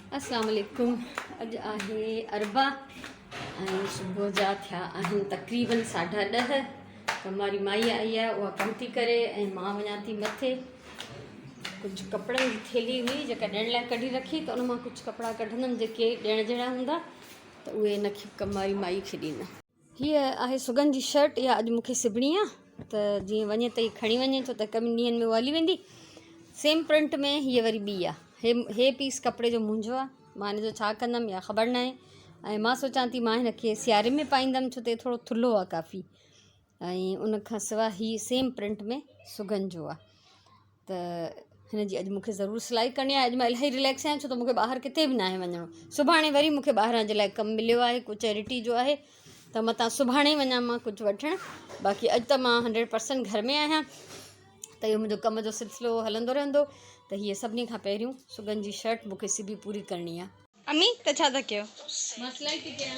अस्सलाम वालेकुम। अॼु आहे अरबा ऐं सुबुह जा थिया आहिनि तक़रीबन 10:30। हमारी माई आई आहे, उहा कमु थी करे ऐं मां वञा थी मथे। कुझु कपिड़नि जी थैली हुई जेका ॾियण लाइ कढी रखी, त उन मां कुझु कपिड़ा कढंदमि जेके ॾियण जहिड़ा हूंदा, त उहे हिनखे कमारी माई खे ॾींदा। हीअ आहे सुगन जी शर्ट, इहा अॼु मूंखे सिबणी आहे, त जीअं वञे त खणी वञे छो त कम ॾींहंनि में उहा हली वेंदी। सेम प्रिंट में हीअ वरी ॿी आहे। हे पीस कपिड़े जो मुंहिंजो आहे, मां हिन जो छा कंदमि या ख़बर न आहे। ऐं मां सोचां थी मां हिनखे सियारे में पाईंदमि, छो त थोरो थुल्हो आहे काफ़ी। ऐं उन खां सवाइ हीअ सेम प्रिंट में सुगन जो आहे, त हिन जी अॼु मूंखे ज़रूरु सिलाई करणी आहे। अॼु मां इलाही रिलैक्स आहियां, छो त मूंखे ॿाहिरि किथे बि न आहे वञिणो। सुभाणे वरी मूंखे ॿाहिरां जे लाइ कमु मिलियो आहे, कुझु चैरिटी जो आहे, त मतां सुभाणे वञा मां कुझु वठणु। बाक़ी अॼु त मां 100% घर में आहियां, त इहो मुंहिंजो कम जो सिलसिलो हलंदो रहंदो। त हीअ सभिनी खां पहिरियों सुगन जी शर्ट मूंखे सिबी पूरी करणी आहे। अम्मी त छा था कयो? मां सिलाई थी कयां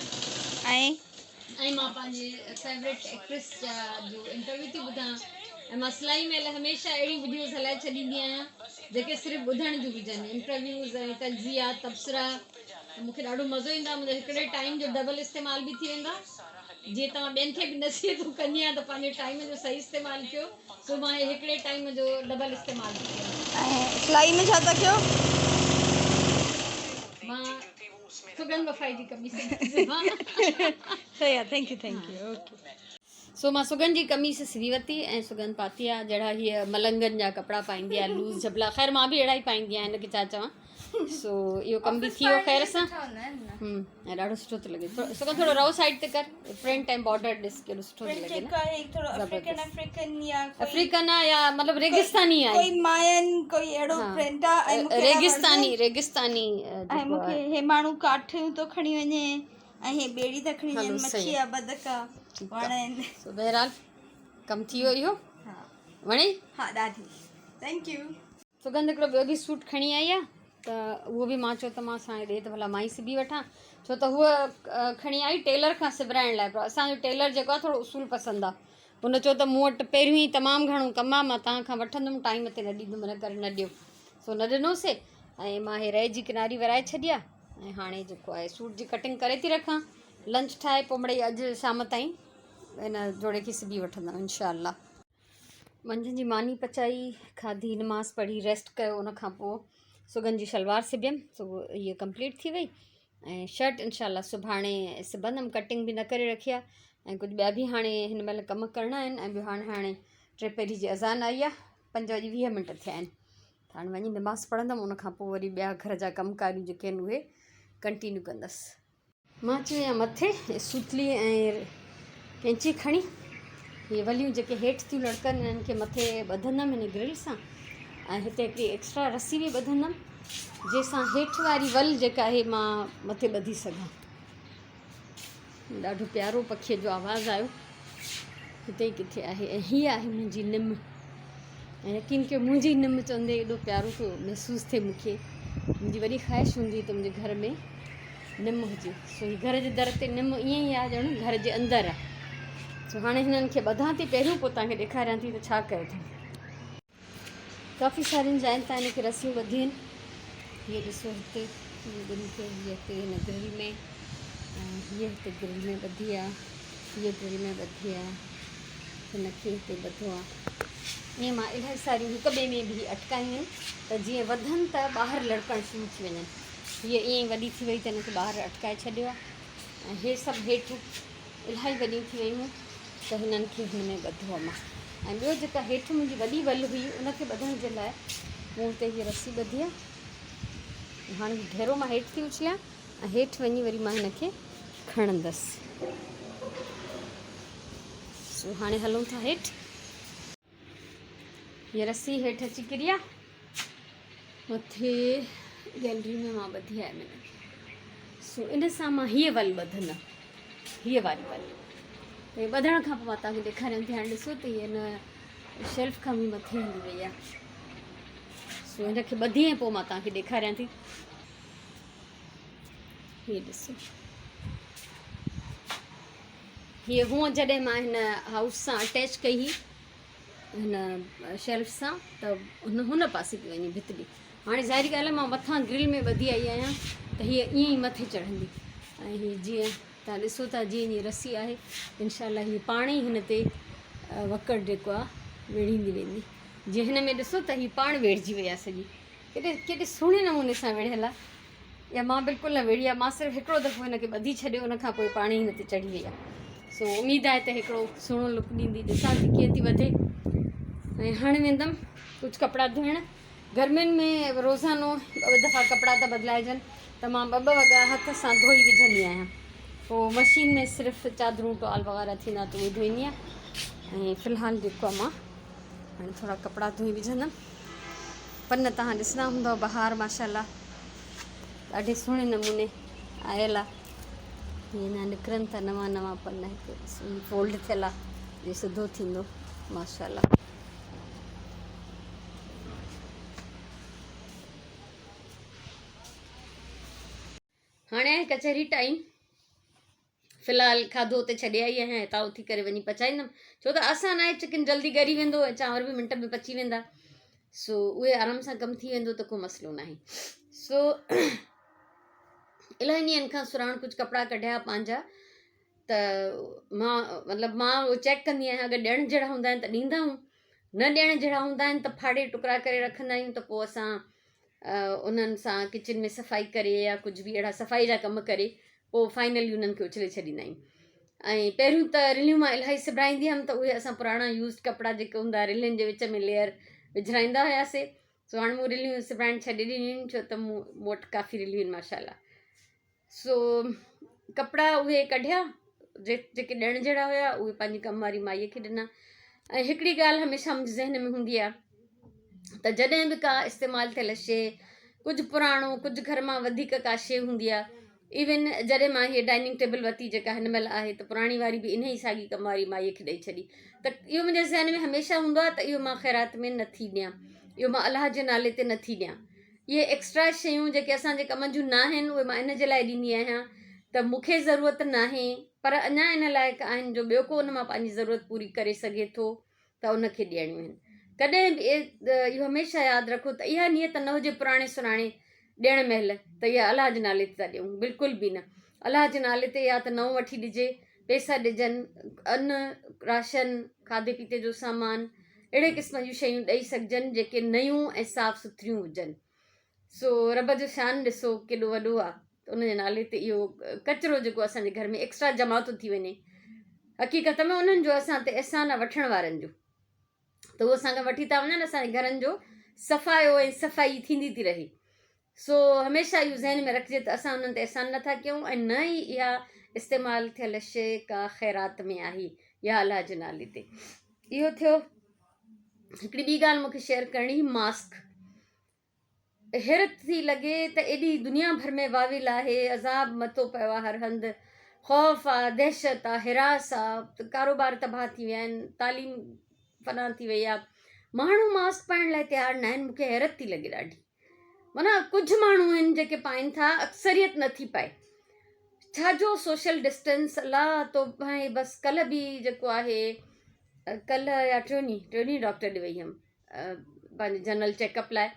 ऐं मां पंहिंजे फेवरेट एक्ट्रेस जा जो इंटरव्यू थी ॿुधां। ऐं मां सिलाई महिल हमेशह अहिड़ी वीडियोज़ हलाए छॾींदी आहियां जेके सिर्फ़ु ॿुधण जूं हुजनि, इंटरव्यूज़ ऐं तज़िया तबसरा। मूंखे ॾाढो मज़ो ईंदो आहे, मुंहिंजो हिकिड़े टाइम जो डबल इस्तेमालु बि थी वेंदा। जीअं तव्हां ॿियनि खे बि नसीहतूं कंदी आहियां त पंहिंजे टाइम जो सही इस्तेमालु कयो, सो मां हिकिड़े टाइम जो डबल इस्तेमालु थी कयां। ऐं सिलाई में छा था कयो? मां सुगन वफ़ाई जी कमीज़ सही आहे, थैंक यू। ओके। सो मां सुगन जी कमीज़ सिबी वरिती ऐं सुगन पाती आहे, जहिड़ा हीअ मलंगनि जा कपिड़ा पाईंदी आहे, लूज़ जबला। ख़ैर मां बि अहिड़ा ई पाईंदी आहियां, हिनखे छा चवां। सो इहो कमु बि थी वियो ख़ैर सां। ऐं ॾाढो सुठो थो लॻे। सुगन थोरो रओ साइड ते कर, प्रिंट ऐं बॉर्डर ॾिस केॾो सुठो थो लॻे न। अफ्रीकन आहे या मतिलबु रेगिस्तानी आहे, कोई मायन कोई अहिड़ो प्रिंट आहे। ऐं रेगिस्तानी ऐं मूंखे हे माण्हू काठियूं थो खणी वञे, ऐं हे ॿेड़ी था खणी वञनि, मच्छी आहे, बदक आहे, वणनि। सो बहरहाल कमु थी वियो। इहो वणे? हा, ॾाढी थैंक यू। सुगंध हिकिड़ो ॿियो बि सूट खणी आई आहे, त उहो बि मां चयो त मां असांखे ॾे त भला मां ई सिबी वठां, छो त हूअ खणी आई टेलर खां सिबराइण लाइ। पर असांजो टेलर जेको आहे थोरो उसूल पसंदि आहे। हुन चयो त मूं वटि पहिरियों ई तमामु घणो कमु आहे, मां तव्हां खां वठंदुमि, टाइम ते न ॾींदुमि, इन करे न ॾियो। सो न ॾिनोसीं ऐं मां हे रए जी किनारी वराए छॾी आहे। ऐं हाणे जेको आहे सूट जी कटिंग करे थी रखां, लंच ठाहे पोइ मिड़ई अॼु शाम ताईं इन जोड़े खे सिबी वठंदमि इंशाअल्लाह। मंझंदि जी मानी पचाई, खाधी, नमाज़ पढ़ी, रेस्ट कयो। उन खां पोइ सुगन जी शलवार सिबियमि, सो हीअ कंप्लीट थी वई। ऐं शर्ट इंशाअल्लाह सुभाणे सिबंदमि, कटिंग बि न करे रखी आहे। ऐं कुझु ॿिया बि हाणे हिन महिल कमु करणा आहिनि। ऐं ॿियो हाणे 3 पहिरीं जी अज़ान आई आहे, 5:20 थिया आहिनि। त हाणे वञी नमाज़ पढ़ंदमि, उन खां पोइ वरी ॿिया घर जा कमकारियूं जेके आहिनि उहे कंटिन्यू कंदसि। मां अची वियां मथे, सूतली ऐं कैंची खणी। इहे वलियूं जेके हेठि थियूं लड़कनि, इन्हनि खे मथे ॿधंदमि हिन ग्रिल सां। ऐं हिते हिकिड़ी एक्स्ट्रा रसी बि ॿधंदमि, जंहिंसां हेठि वारी वल जेका आहे मां मथे ॿधी सघां। ॾाढो प्यारो पखीअ जो आवाज़ु आयो, हिते ई किथे आहे। ऐं हीअ आहे मुंहिंजी निम। ऐं यकीन कयो, मुंहिंजी निम चवंदे एॾो प्यारो थो महसूसु थिए मूंखे। मुंहिंजी वॾी ख़्वाहिश हूंदी त मुंहिंजे घर में निम हुजे। सो हीअ घर जे दर ते निम ईअं ई आहे ॼणु घर जे अंदरि आहे। सो हाणे हिननि खे ॿधां थी पहिरियों, पोइ तव्हांखे ॾेखारियां थी त छा कयो अथई। काफ़ी सारियुनि जाइनि तां हिनखे रसियूं ॿधियूं आहिनि। हीअ ॾिसो हिते ॿिनि खे, हीअ हिते हिन ग्रिल में, ऐं हीअ हिते ग्रिल में ॿधी आहे, हीअ ग्रिल में ॿधी आहे, हिनखे हिते ॿधो आहे। ईअं मां इलाही सारियूं हिक ॿिए में बि अटकायूं आहिनि, त जीअं वधनि त ॿाहिरि लड़कणु शुरू थी वञनि। हीअ ईअं ई वॾी थी वई त हिनखे ॿाहिरि अटकाए छॾियो आहे। ऐं हे सभु हेठि इलाही वॾियूं थी वियूं त हिननि खे हिन में ॿधो आहे मां। ऐं ॿियो जेका हेठि मुंहिंजी वॾी वल हुई, उनखे ॿधण जे लाइ मूं हुते हीअ रसी ॿधी आहे। हाणे ढेरो मां हेठि थी उछलियां ऐं हेठि वञी वरी मां हिनखे खणंदसि। सो हाणे हलूं था हेठि। हीअ रसी हेठि अची किरी आहे, मथे गैलरी में मां ॿधी आहे हिनखे। सो इन सां मां हीअ वल ॿधंदमि, हीअ वारी वल। त हीअ ॿधण खां पोइ मां तव्हांखे ॾेखारियां थी। हाणे ॾिसो त हीअ हिन शेल्फ खां बि मथे हली वई आहे। सो हिनखे ॿधी ऐं पोइ मां तव्हांखे ॾेखारियां थी। हीअ ॾिसो, हीअ हूअं जॾहिं मां हिन हाउस सां अटैच कई हुई, हिन शेल्फ सां, त हुन पासे थी वञे भितड़ी। हाणे ज़ाहिरी ॻाल्हि आहे मां मथां ग्रिल में ॿधी आई आहियां त हीअ ईअं ई मथे चढ़ंदी ऐं हीअ जीअं तव्हां ॾिसो था जीअं हीअ रसी आहे इनशाला हीअ पाण ई हिन ते वकड़ जेको आहे वेड़ींदी वेंदी जीअं हिन में ॾिसो त हीअ पाण वेड़िजी वई आहे सॼी केॾे केॾे सुहिणे नमूने सां वेड़ियल आहे या मां बिल्कुलु न वेड़ी आहे मां सिर्फ़ु हिकिड़ो दफ़ो हिनखे ॿधी छॾियो उनखां पोइ पाण ई हिन ते चढ़ी वई आहे सो उमेदु आहे त हिकिड़ो सुहिणो लुक ॾींदी ॾिसां थी कीअं थी वधे ऐं हाणे वेंदमि कुझु कपिड़ा धोइण गर्मियुनि में रोज़ानो 2 दफ़ा कपिड़ा था बदिलाइजनि त मां 2 वॻा हथ सां धोई विझंदी आहियां पोइ मशीन में सिर्फ़ु चादरूं टॉल वग़ैरह थींदा त उहे धोईंदी आहियां ऐं फ़िलहालु जेको आहे मां हाणे थोरा कपिड़ा धोई विझंदमि पन तव्हां ॾिसंदा हूंदव बहार माशाल्लाह ॾाढे सुहिणे नमूने आयल आहे हीअं न निकिरनि था नवां पन हिकु फोल्ड थियल आहे जीअं सिधो थींदो माशाल्लाह हाणे आहे कचहरी टाइम फ़िलहालु खाधो उते छॾे आई आहियां हितां उथी करे वञी पचाईंदमि छो त आसान आहे चिकन जल्दी ॻरी वेंदो ऐं चांवर बि मिंट में पची वेंदा सो उहे आराम सां कमु थी वेंदो त को मसइलो न आहे सो इलाही ॾींहंनि खां सुराण कुझु कपिड़ा कढिया पंहिंजा त मां मतिलबु मां उहो चेक कंदी आहियां अगरि ॾियण जहिड़ा हूंदा आहिनि त ॾींदा आहियूं न ॾियण जहिड़ा हूंदा आहिनि त फाड़े टुकड़ा करे रखंदा आहियूं त पोइ असां उन्हनि सां किचन में सफ़ाई करे या कुझु बि अहिड़ा सफ़ाई जा कम करे पोइ फाइनली उन्हनि खे उछले छॾींदा आहियूं ऐं पहिरियों त रिलियूं मां इलाही सिबाईंदी हुअमि त उहे असां पुराणा यूज़ कपिड़ा जेके हूंदा रिलियुनि जे विच में लेयर विझराईंदा हुआसीं सो हाणे मूं रिलियूं सिबाइण छॾे ॾिनियूं आहिनि छो त मूं वटि काफ़ी रिलियूं आहिनि माशाल्लाह सो कपिड़ा उहे कढिया जेके ॾियण जहिड़ा हुया उहे पंहिंजी कम वारी माईअ खे ॾिना ऐं हिकिड़ी ॻाल्हि हमेशह मुंहिंजे ज़हन में हूंदी आहे त जॾहिं बि का इस्तेमालु थियल शइ कुझु पुराणो कुझु घर मां वधीक का शइ हूंदी आहे इवन जॾहिं मां हीअ डाइनिंग टेबल वरिती जेका हिन महिल आहे त पुराणी वारी बि इन ई साॻी कम वारी माईअ खे ॾेई छॾी त इहो मुंहिंजे ज़हन में हमेशह हूंदो आहे त इहो मां ख़ैरात में नथी ॾियां इहो मां अलाह जे नाले ते नथी ॾियां इहे एक्स्ट्रा शयूं जेके असांजे कम जूं न आहिनि उहे मां इन जे लाइ ॾींदी आहियां त मूंखे ज़रूरत न आहे पर अञा इन लाइक़ु आहिनि जो ॿियो को उन मां पंहिंजी ज़रूरत पूरी करे सघे थो त उनखे ॾियणियूं आहिनि कॾहिं बि इहो हमेशह यादि रखो त इहा नियत न हुजे पुराणे सुराणे ॾियण महिल त इहा अलाह जे नाले ते था ॾियूं बिल्कुलु बि न अलाह जे नाले ते या त नओं वठी ॾिजे पैसा ॾिजनि अन्न राशन खाधे पीते जो सामान अहिड़े क़िस्म जूं शयूं ॾेई सघिजनि जेके नयूं ऐं साफ़ु सुथरियूं हुजनि सो रब जो शान ॾिसो केॾो वॾो आहे त उनजे नाले ते इहो कचिरो जेको असांजे घर में एक्स्ट्रा जमा थो थी वञे हक़ीक़त में उन्हनि जो असां ते अहसान आहे वठण वारनि जो त उहो असांखां वठी था वञनि असांजे घरनि जो सफ़ायो ऐं सफ़ाई थींदी थी रहे सो हमेशह इहो ज़हन में रखिजे त असां उन्हनि ते अहसान नथा कयूं ऐं न ई इहा इस्तेमालु थियल शइ का ख़ैरात में आहे या अलाह जे नाले ते इहो थियो हिकिड़ी ॿी ॻाल्हि मूंखे शेयर करणी हुई मास्क हैरत थी लॻे त एॾी दुनिया भर में वाविल आहे अज़ाब मथो पियो आहे हर हंधि ख़ौफ़ आहे दहशत आहे हिरास आहे कारोबार तबाह थी विया आहिनि तालीम फना थी वई आहे माण्हू मास्क पाइण लाइ तयारु न आहिनि मूंखे हैरत थी लॻे ॾाढी माना कुझु माण्हू आहिनि जेके पाइनि था अक्सरियत नथी पाए छाजो सोशल डिस्टेंस अलाह तो भाई बसि कल्ह बि जेको आहे कल्ह या टियों डॉक्टर ॾे वई हुअमि पंहिंजे जनरल चेकअप लाइ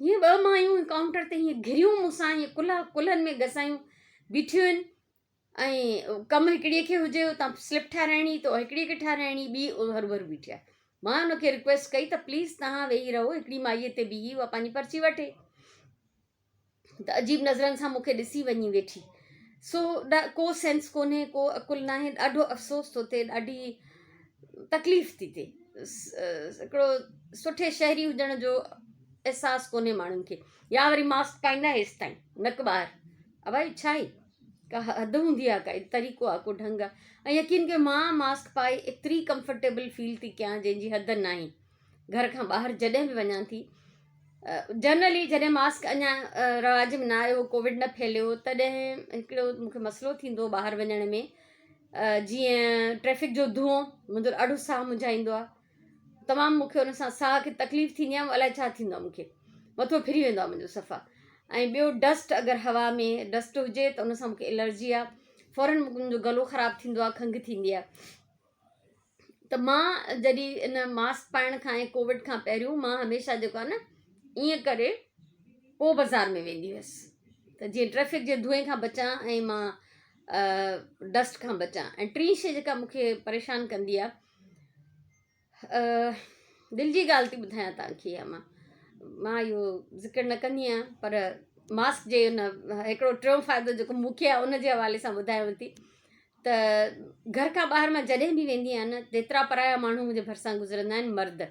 हीअं 2 मायूं काउंटर ते हीअं घिरियूं मूंसां हीअं कुल्हनि में घसायूं बीठियूं आहिनि ऐं कमु हिकिड़ीअ खे हुजे उतां स्लिप ठाराइणी त हिकिड़ीअ खे ठाराइणी ॿी हरू बीठी आहे मां हुनखे रिक्वेस्ट कई त प्लीज़ तव्हां वेही रहो हिकिड़ी माईअ ते बीही उहा पंहिंजी पर्ची वठे त अजीब नज़रनि सां मूंखे ॾिसी वञी वेठी सो को सेंस कोन्हे को अकुलु न आहे ॾाढो अफ़सोस थो थिए ॾाढी तकलीफ़ थी थिए हिकिड़ो सुठे शहरी हुजण जो अहसासु कोन्हे माण्हुनि खे या वरी मास्क पाईंदा हेसि ताईं नक ॿाहिरि भाई छा आहे का हद हूंदी आहे काई तरीक़ो आहे को ढंग आहे ऐं यकीन कयो मां मास्क पाए एतिरी कंफर्टेबल फील थी कयां जंहिंजी हद न आहे घर खां ॿाहिरि जॾहिं बि वञां थी जनरली जॾहिं मास्क अञा रवाज में न आयो कोविड न फैलियो तॾहिं हिकिड़ो मूंखे मसइलो थींदो ॿाहिरि वञण में जीअं ट्रैफिक जो धुओं मुंहिंजो ॾाढो साहु मुंझाईंदो आहे तमामु मूंखे हुन सां साह खे तकलीफ़ थींदी आहे अलाए छा थींदो आहे मूंखे मथो फिरी वेंदो आहे मुंहिंजो सफ़ा ऐं ॿियो डस्ट अगरि हवा में डस्ट हुजे त उन सां मूंखे एलर्जी आहे फ़ौरन मुंहिंजो गलो ख़राबु थींदो आहे खंघि थींदी आहे त मां जॾहिं इन मास्क पाइण खां ऐं कोविड खां पहिरियों मां हमेशह जेको आहे न ईअं करे पोइ बाज़ारि में वेंदी हुअसि त जीअं ट्रैफिक जे धुएं खां बचां ऐं मां डस्ट खां बचां। ऐं टी शइ जेका मूंखे परेशान कंदी आहे, दिलि जी ॻाल्हि थी ॿुधायां तव्हांखे, मां इहो ज़िक्र न कंदी आहियां, पर मास्क जे हुन हिकिड़ो टियों फ़ाइदो जेको मूंखे आहे उन जे हवाले सां ॿुधायांव थी त घर खां ॿाहिरि मां जॾहिं बि वेंदी आहियां न, जेतिरा पराया माण्हू मुंहिंजे भरिसां गुज़रंदा आहिनि मर्द,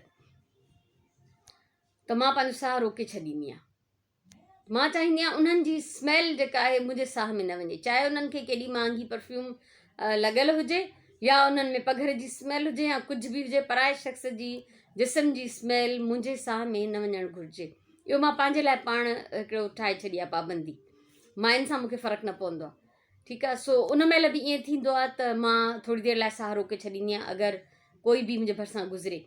त मां पंहिंजो साहु रोके छॾींदी आहियां। मां चाहींदी आहियां उन्हनि जी स्मेल जेका आहे मुंहिंजे साह में न वञे, चाहे उन्हनि खे केॾी महांगी परफ्यूम लॻियल हुजे या उन्हनि में पघर जी स्मेल हुजे या कुझु बि हुजे, पराए शख़्स जी जिस्म जी स्मेल मुंहिंजे साह में न वञणु घुरिजे। इहो मां पंहिंजे लाइ पाण हिकिड़ो ठाहे छॾी आहे पाबंदी। मायुनि सां मूंखे फ़र्क़ु न पवंदो आहे, ठीकु आहे। सो उन महिल बि ईअं थींदो आहे त मां थोरी देरि लाइ साहु रोके छॾींदी आहियां अगरि कोई बि मुंहिंजे भरिसां गुज़रे।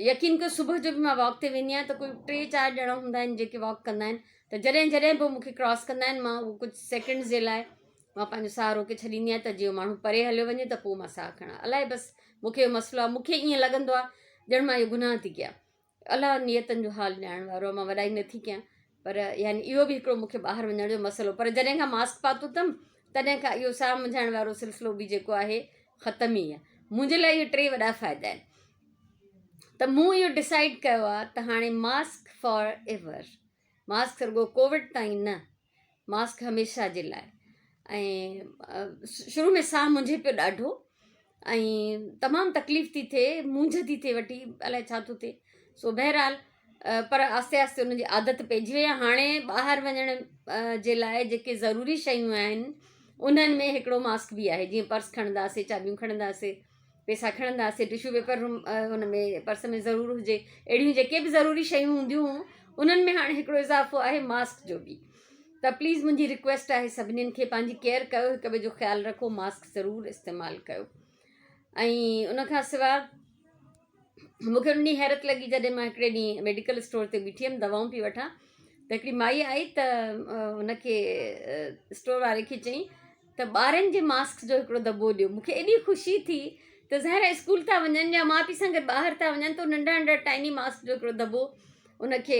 यकीन कयो सुबुह जो बि मां वॉक ते वेंदी आहियां त कोई 3-4 ॼणा हूंदा आहिनि जेके वॉक कंदा आहिनि, त जॾहिं बि मूंखे क्रॉस कंदा आहिनि मां उहो कुझु सेकेंड्स जे लाइ मां पंहिंजो साहु रोके छॾींदी आहियां त जीअं माण्हू परे हलियो वञे त पोइ मां साहु खणां। अलाए बसि मूंखे इहो मसइलो आहे, मूंखे ईअं लॻंदो आहे ॼण मां इहो गुनाह थी कयां। अलाह नियतनि जो हाल ॼाणण वारो आहे, मां वॾाई नथी कयां, पर यानी इहो बि हिकिड़ो मूंखे ॿाहिरि वञण जो मसइलो। पर जॾहिं खां मास्क पातो अथमि तॾहिं खां इहो साहु मुंझाइण वारो सिलसिलो बि जेको आहे ख़तमु ई आहे। मुंहिंजे लाइ इहे 3 वॾा फ़ाइदा आहिनि। त मूं इहो डिसाइड कयो आहे त हाणे मास्क फॉर एवर, मास्क रुगो कोविड ताईं न, मास्क हमेशह जे लाइ। ऐं शुरू में साहु मुंझे पियो ॾाढो ऐं तमामु तकलीफ़ थी थिए, मूंझ थी थिए वठी, अलाए छा थो थिए। सो बहरहाल पर आस्ते आस्ते उनजी आदत पइजी वई आहे। हाणे ॿाहिरि वञण जे लाइ जेके ज़रूरी शयूं आहिनि उन्हनि में हिकिड़ो मास्क बि आहे। जीअं पर्स खणंदासीं, चाॿियूं खणंदासीं, पैसा खणंदासीं, टिशू पेपर हुन में पर्स में ज़रूरु हुजे, अहिड़ियूं जेके बि ज़रूरी शयूं हूंदियूं हुयूं उन्हनि में हाणे हिकिड़ो इज़ाफ़ो आहे मास्क जो बि। त प्लीज़ मुंहिंजी रिक्वेस्ट आहे सभिनीनि खे पंहिंजी केयर कयो, हिक ॿिए जो ख़्यालु रखो, मास्क ज़रूरु इस्तेमालु कयो। ऐं उनखां सवाइ मूंखे उन ॾींहुं हैरत लॻी जॾहिं मां हिकिड़े ॾींहुं मेडिकल स्टोर ते बीठी हुअमि दवाऊं पई वठां, त हिकिड़ी माई आई त हुनखे स्टोर वारे खे चई त ॿारनि जे मास्क जो हिकिड़ो दॿो ॾियो। मूंखे एॾी ख़ुशी थी त ज़ाहिर स्कूल था वञनि या माउ पीउ सां गॾु ॿाहिरि था वञनि त नंढा नंढा टाइनी मास्क जो हिकिड़ो दॿो उनखे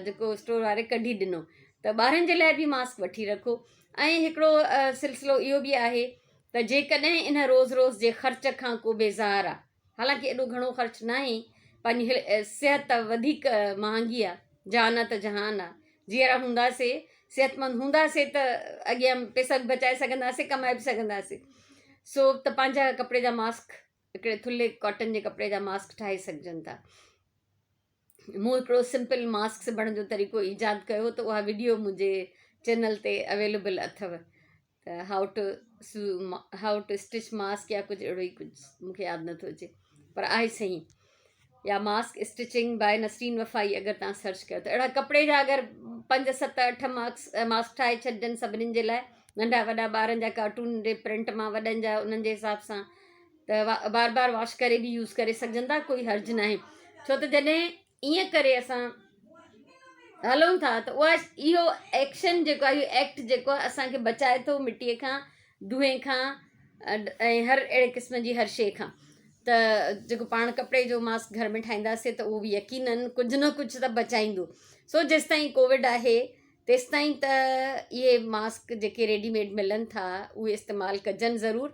जेको स्टोर वारे कढी ॾिनो त ॿारनि जे लाइ बि मास्क वठी रखो। ऐं हिकिड़ो सिलसिलो इहो बि आहे त जेकॾहिं इन रोज़ रोज़ जे ख़र्च खां को बेज़ार आहे, हालांकि एॾो घणो ख़र्चु न आहे, पंहिंजी सिहत वधीक महांगी आहे, जान त जहान आहे। जीअं हूंदासीं सिहतमंद हूंदासीं त अॻियां पैसा बि बचाए सघंदासीं, कमाए बि सघंदासीं। सो त पंहिंजा कपिड़े जा मास्क हिकिड़े थुल्हे कॉटन जे कपिड़े जा मास्क ठाहे सघिजनि था। मूं हिकिड़ो सिंपल मास्क सिबण जो तरीक़ो ईजाद कयो त उहा वीडियो मुंहिंजे चैनल ते अवेलेबल अथव, त हाउ टू स्टिच मास्क या कुझु अहिड़ो ई कुझु, मूंखे यादि नथो अचे पर आहे सही, या मास्क स्टिचिंग बाय नसरीन वफ़ाई अगरि तव्हां सर्च कयो त अहिड़ा कपिड़े जा अगरि 5-7-8 मास्क ठाहे छॾिजनि सभिनीनि जे लाइ, नंढा वॾा ॿारनि जा कार्टून जे प्रिंट मां वॾनि जा उन्हनि जे हिसाब सां, त बार बार वॉश करे बि यूज़ करे सघिजनि था, कोई हर्ज न आहे। छो त जॾहिं ईअं करे असां हलूं था त उहा इहो एक्शन जेको आहे, इहो एक्ट जेको आहे असांखे बचाए थो मिटीअ खां, धुएं खां ऐं हर अहिड़े क़िस्म जी हर शइ खां। त जेको पाण कपिड़े जो मास्क घर में ठाहींदासीं त उहो बि यकीननि कुझु न कुझु त बचाईंदो। सो जेसिताईं कोविड आहे तेसिताईं त इहे मास्क जेके रेडीमेड मिलनि था उहे इस्तेमालु कजनि ज़रूरु,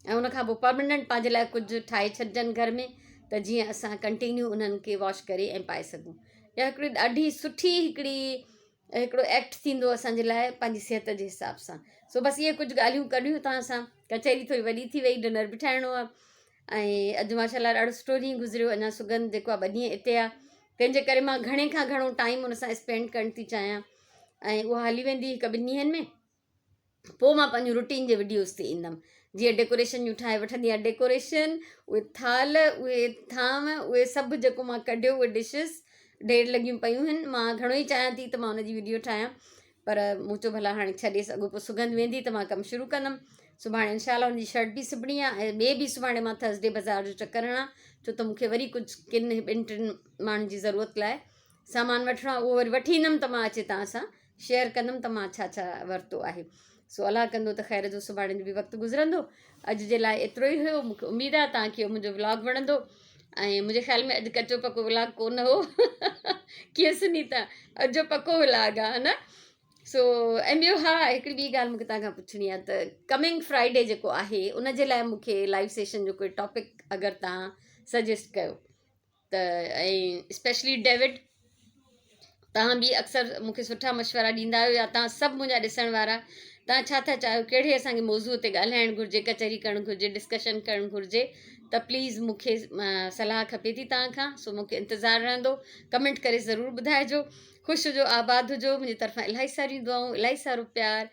ऐं उनखां पोइ परमानेंट पंहिंजे लाइ कुझु ठाहे छॾिजनि घर में, त जीअं असां कंटिन्यू उन्हनि खे वॉश करे ऐं पाए सघूं। या हिकिड़ी ॾाढी सुठी हिकिड़ो एक्ट थींदो असांजे लाइ पंहिंजी सिहत जे हिसाब सां। सो बसि इहे कुझु ॻाल्हियूं कढियूं तव्हां सां, कचहरी थोरी वॾी थी वई, डिनर बि ठाहिणो आहे, ऐं अॼु माशाल्लाह ॾाढो सुठो ॾींहुं गुज़रियो। अञा सुगंध जेको आहे 2 ॾींहं हिते आहे, तंहिंजे करे मां घणे खां घणो टाइम हुन सां स्पेंड करणु थी चाहियां, ऐं उहा हली वेंदी 1-2 ॾींहंनि में, पोइ मां पंहिंजो रूटीन जे वीडियोज़ ते ईंदमि। जीअं डेकोरेशन जूं ठाहे वठंदी आहियां, डेकोरेशन, उहे थाल, उहे थांव, उहे सभु जेको मां कढियो, उहे डिशिस ढेर लॻियूं पियूं आहिनि। मां घणो ई चाहियां थी त मां हुनजी वीडियो ठाहियां, पर मूं चयो भला हाणे छॾे सघो, पोइ सुगंध वेंदी त मां कमु शुरू कंदमि। सुभाणे इनशाला हुनजी शर्ट बि सिबणी आहे, ऐं ॿिए बि सुभाणे मां थर्सडे बाज़ारि जो चकर हणां, छो त मूंखे वरी कुझु 2-3 माण्हुनि जी ज़रूरत लाइ सामान वठिणो आहे, उहो वरी वठी ईंदमि त मां अचे तव्हां सां शेयर कंदमि त मां छा छा वरितो आहे। सो अलाह कंदो त ख़ैर जो सुभाणे जो बि वक़्तु गुज़रंदो। अॼु जे लाइ एतिरो ई हुयो। मूंखे उमेदु आहे तव्हांखे मुंहिंजो व्लॉग वणंदो, ऐं मुंहिंजे ख़्याल में अॼु कचो पको व्लॉग कोन हो कीअं सुनीता, अॼु जो पको व्लॉग आहे न। सो ऐं ॿियो हा हिकिड़ी ॿी ॻाल्हि मूंखे तव्हांखां पुछणी आहे त कमिंग फ्राइडे जेको आहे उन जे लाइ मूंखे लाइव सेशन जो कोई टॉपिक अगरि तव्हां सजेस्ट कयो त, ऐं स्पेशली डेविड तव्हां बि अक्सर मूंखे सुठा मशवरा ॾींदा आहियो, या तव्हां सभु मुंहिंजा ॾिसण वारा तव्हां छा था चाहियो, कहिड़े असांखे मौज़ूअ ते ॻाल्हाइणु घुरिजे, कचहरी करणु घुरिजे, डिस्कशन करणु घुरिजे, त प्लीज़ मूंखे सलाह खपे थी तव्हां खां। सो मूंखे इंतज़ारु रहंदो, कमेंट करे ज़रूरु ॿुधाइजो। ख़ुशि हुजो, आबाद हुजो, मुंहिंजी तरफ़ां इलाही सारियूं दुआऊं, इलाही सारो प्यार,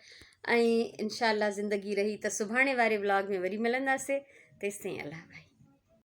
ऐं इंशाअल्लाह ज़िंदगी रही त सुभाणे वारे व्लॉग में वरी मिलंदासीं। तेसिताईं अल्लाह भाई।